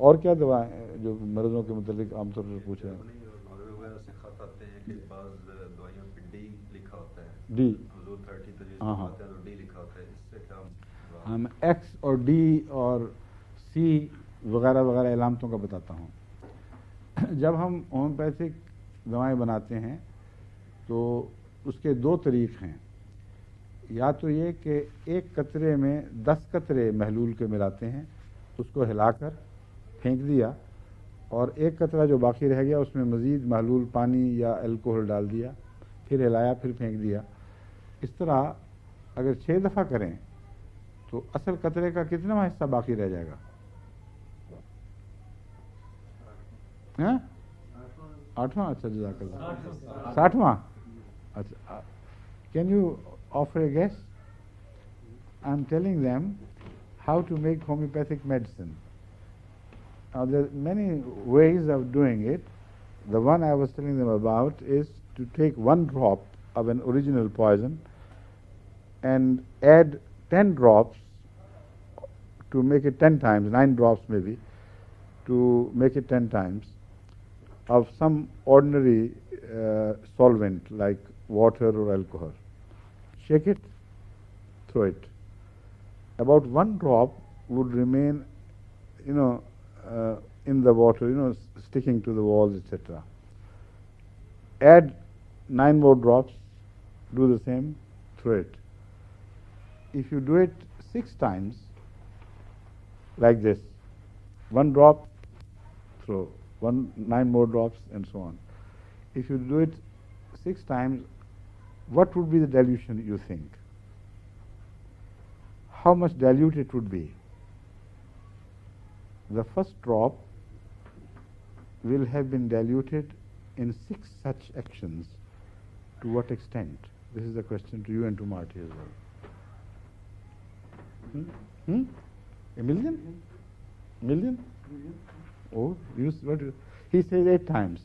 اور کیا دوائیں جو مریضوں کے متعلق عام طور پر پوچھ رہے ہیں؟ ڈی، ہاں میں ایکس اور ڈی اور سی وغیرہ وغیرہ علامتوں کا بتاتا ہوں. جب ہم ہومیوپیتھک دوائیں بناتے ہیں تو اس کے دو طریق ہیں. یا تو یہ کہ ایک قطرے میں 10 قطرے محلول کے ملاتے ہیں، اس کو ہلا کر پھینک دیا، اور ایک قطرہ جو باقی رہ گیا اس میں مزید محلول پانی یا الکوہل ڈال دیا، پھر ہلایا، پھر پھینک دیا. اس طرح اگر 6 دفعہ کریں تو اصل قطرے کا کتنا حصہ باقی رہ جائے گا؟ 8واں. اچھا جزاک اللہ. 60واں. اچھا can you offer a guess? I am telling them how to make homeopathic medicine. Now there are many ways of doing it. The one I was telling them about is to take 1 drop of an original poison and add 10 drops to make it 10 times, 9 drops maybe, to make it 10 times, of some ordinary solvent like water or alcohol. Shake it, throw it. About 1 drop would remain, in the water, sticking to the walls, etc. Add 9 more drops, do the same, throw it. If you do it 6 times, like this, 1 drop, throw, 9 more drops, and so on. If you do it 6 times, what would be the dilution, you think? How much dilute it would be? The first drop will have been diluted in 6 such actions. To what extent? This is a question to you and to Marty as well. A million? Million? Oh, what? He says 8 times.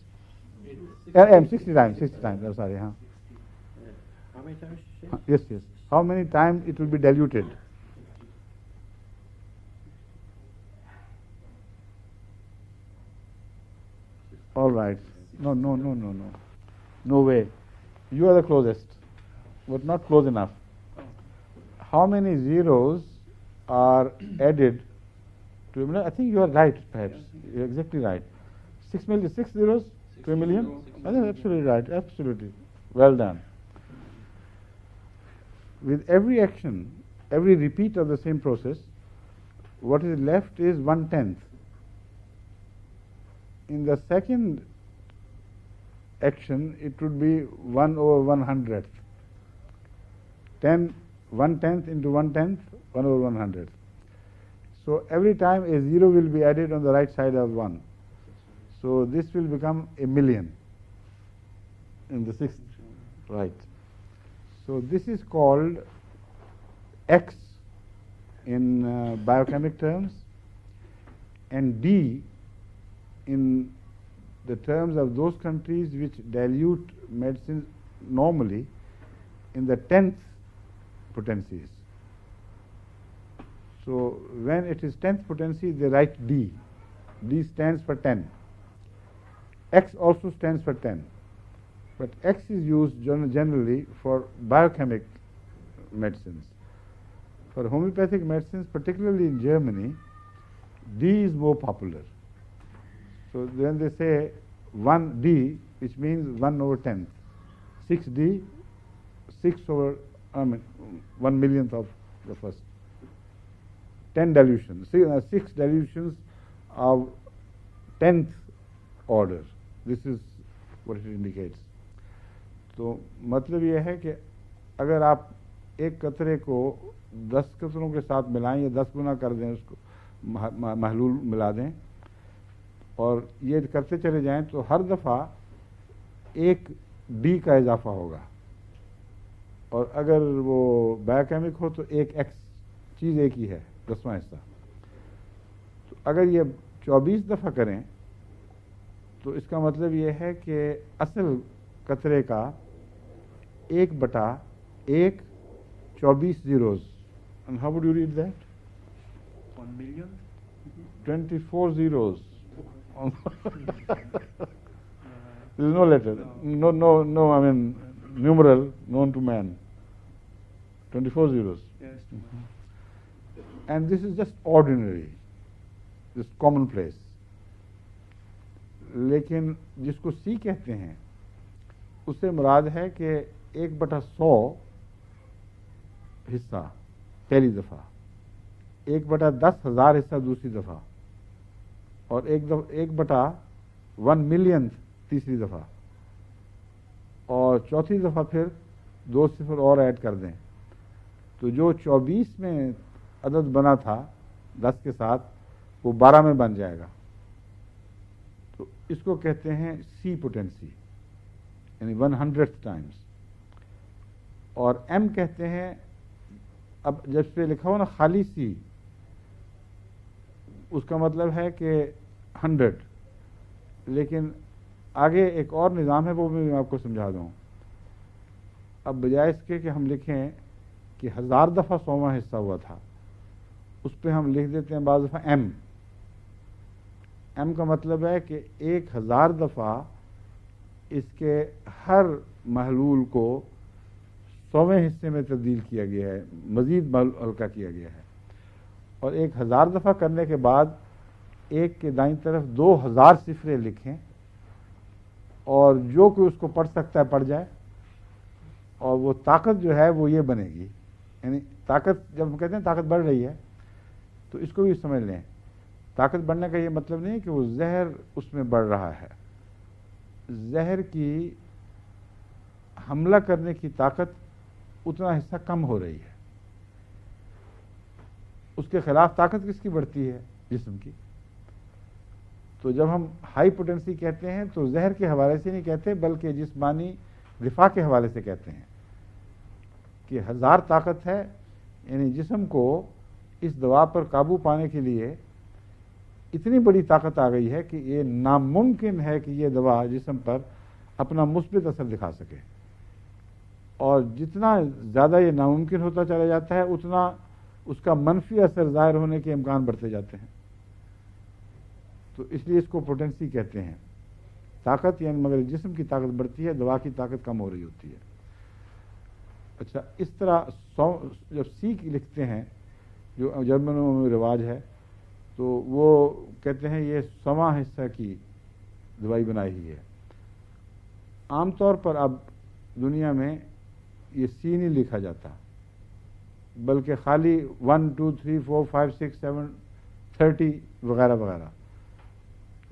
60 times. 60 times. I'm sorry. How many times? Yes. How many times it will be diluted? All right. No. No way. You are the closest, but not close enough. How many zeros are added to a million? I think you are right, perhaps. You're exactly right. 6 million, 6 zeros to a million? I think absolutely right. Absolutely. Well done. With every action, every repeat of the same process, what is left is 1/10. In the second action, it would be 1/100th. 1/10 into 1/10, 1/100th. So every time a zero will be added on the right side of 1. So this will become a million in the 6th. Right. So this is called X in biochemic terms, and D in the terms of those countries which dilute medicines normally in the 10th potencies. So when it is 10th potency, they write D. D stands for 10. X also stands for 10. But X is used generally for biochemic medicines. For homeopathic medicines, particularly in Germany, D is more popular. So when they say 1D, which means 1/10th, 6D, 1 millionth of the first. 10 dilutions, 6 dilutions of 10th order. This is what it indicates. تو مطلب یہ ہے کہ اگر آپ ایک قطرے کو 10 قطروں کے ساتھ ملائیں یا 10 گنا کر دیں، اس کو محلول ملا دیں اور یہ کرتے چلے جائیں تو ہر دفعہ ایک ڈی کا اضافہ ہوگا، اور اگر وہ بایوکیمک ہو تو ایک ایکس، چیز ایک ہی ہے، 10واں حصہ. تو اگر یہ 24 دفعہ کریں تو اس کا مطلب یہ ہے کہ اصل قطرے کا 1/1 24 zeros. And how would you read that? 1 million? 24 zeros. There is no letter, no, I mean, numeral known to man. 24 zeros. Yes. And this is just ordinary, this commonplace. لیکن جس کو سی کہتے ہیں اس سے مراد ہے کہ 1/100 حصہ پہلی دفعہ، 1/10,000 حصہ دوسری دفعہ، اور 1/1 ملین تیسری دفعہ، اور چوتھی دفعہ پھر 2 صفر اور ایڈ کر دیں تو جو 24 میں عدد بنا تھا 10 کے ساتھ وہ 12 میں بن جائے گا. تو اس کو کہتے ہیں سی پوٹینسی، یعنی 100th ٹائمز. اور ایم کہتے ہیں، اب جب پہ لکھا ہو نا خالی سی، اس کا مطلب ہے کہ 100، لیکن آگے ایک اور نظام ہے وہ بھی میں آپ کو سمجھا دوں. اب بجائے اس کے کہ ہم لکھیں کہ 1000 دفعہ 100واں حصہ ہوا تھا، اس پہ ہم لکھ دیتے ہیں بعض دفعہ ایم. ایم کا مطلب ہے کہ 1000 دفعہ اس کے ہر محلول کو 100ویں حصے میں تبدیل کیا گیا ہے، مزید ہلکا کیا گیا ہے. اور 1000 دفعہ کرنے کے بعد ایک کے دائیں طرف 2000 صفریں لکھیں، اور جو کوئی اس کو پڑھ سکتا ہے پڑھ جائے، اور وہ طاقت جو ہے وہ یہ بنے گی. یعنی طاقت، جب ہم کہتے ہیں طاقت بڑھ رہی ہے تو اس کو بھی سمجھ لیں، طاقت بڑھنے کا یہ مطلب نہیں کہ وہ زہر اس میں بڑھ رہا ہے. زہر کی حملہ کرنے کی طاقت اتنا حصہ کم ہو رہی ہے. اس کے خلاف طاقت کس کی بڑھتی ہے؟ جسم کی. تو جب ہم ہائی پوٹینسی کہتے ہیں تو زہر کے حوالے سے نہیں کہتے، بلکہ جسمانی دفاع کے حوالے سے کہتے ہیں کہ 1000 طاقت ہے. یعنی جسم کو اس دوا پر قابو پانے کے لیے اتنی بڑی طاقت آ گئی ہے کہ یہ ناممکن ہے کہ یہ دوا جسم پر اپنا مثبت اثر دکھا سکے. اور جتنا زیادہ یہ ناممکن ہوتا چلا جاتا ہے اتنا اس کا منفی اثر ظاہر ہونے کے امکان بڑھتے جاتے ہیں. تو اس لیے اس کو پوٹینسی کہتے ہیں. طاقت یعنی مگر جسم کی طاقت بڑھتی ہے، دوا کی طاقت کم ہو رہی ہوتی ہے. اچھا، اس طرح جب سی لکھتے ہیں جو جرمنوں میں رواج ہے تو وہ کہتے ہیں یہ 100واں حصہ کی دوائی بنائی ہوئی ہے. عام طور پر اب دنیا میں یہ سی نہیں لکھا جاتا، بلکہ خالی 1 2 3 4 5 6 7 30 وغیرہ وغیرہ.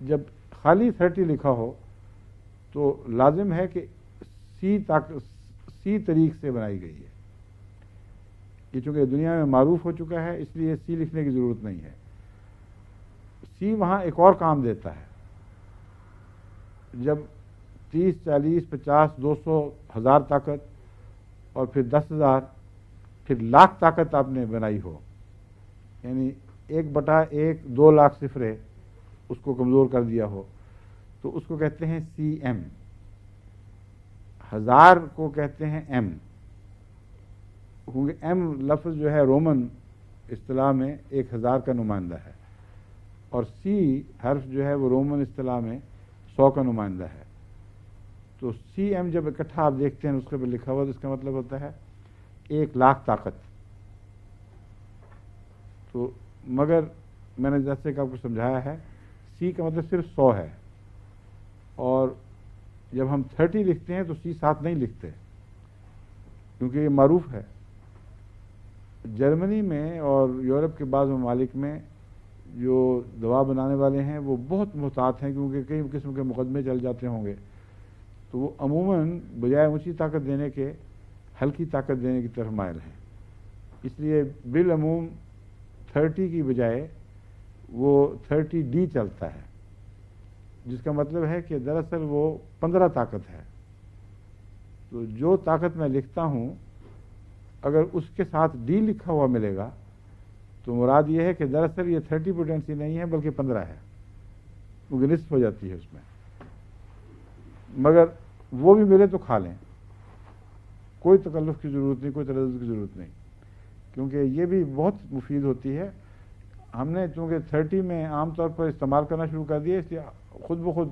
جب خالی 30 لکھا ہو تو لازم ہے کہ سی طریق سے بنائی گئی ہے. یہ چونکہ دنیا میں معروف ہو چکا ہے اس لیے سی لکھنے کی ضرورت نہیں ہے. سی وہاں ایک اور کام دیتا ہے. جب 30 40 50 200 1000 طاقت اور پھر 10,000 پھر لاکھ طاقت آپ نے بنائی ہو، یعنی 1/1 2 لاکھ صفرے اس کو کمزور کر دیا ہو، تو اس کو کہتے ہیں سی ایم. 1000 کو کہتے ہیں ایم، کیونکہ ایم لفظ جو ہے رومن اصطلاح میں 1000 کا نمائندہ ہے، اور سی حرف جو ہے وہ رومن اصطلاح میں 100 کا نمائندہ ہے. تو سی ایم جب اکٹھا آپ دیکھتے ہیں اس کے پر لکھا ہوا تو اس کا مطلب ہوتا ہے 1,00,000 طاقت. تو مگر میں نے جیسے کہ آپ کو سمجھایا ہے سی کا مطلب صرف 100 ہے، اور جب ہم 30 لکھتے ہیں تو سی ساتھ نہیں لکھتے کیونکہ یہ معروف ہے. جرمنی میں اور یورپ کے بعض ممالک میں جو دوا بنانے والے ہیں وہ بہت محتاط ہیں، کیونکہ کئی قسم کے مقدمے چل جاتے ہوں گے. تو وہ عموماً بجائے اونچی طاقت دینے کے ہلکی طاقت دینے کی طرف مائل ہیں. اس لیے بالعموم 30 کی بجائے وہ 30D چلتا ہے، جس کا مطلب ہے کہ دراصل وہ 15 طاقت ہے. تو جو طاقت میں لکھتا ہوں اگر اس کے ساتھ ڈی لکھا ہوا ملے گا تو مراد یہ ہے کہ دراصل یہ 30 پوٹینسی نہیں ہے بلکہ 15 ہے، کیونکہ نصف ہو جاتی ہے اس میں. مگر وہ بھی ملے تو کھا لیں، کوئی تکلف کی ضرورت نہیں، کوئی تردد کی ضرورت نہیں، کیونکہ یہ بھی بہت مفید ہوتی ہے. ہم نے چونکہ 30 میں عام طور پر استعمال کرنا شروع کر دیا، اس لیے خود بخود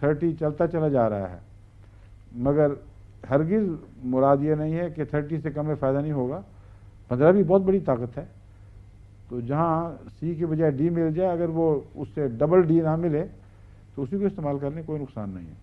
30 چلتا چلا جا رہا ہے، مگر ہرگز مراد یہ نہیں ہے کہ 30 سے کم میں فائدہ نہیں ہوگا. 15 بھی بہت بڑی طاقت ہے، تو جہاں سی کے بجائے ڈی مل جائے، اگر وہ اس سے ڈبل ڈی نہ ملے تو اسی کو استعمال کرنے کوئی نقصان نہیں ہے.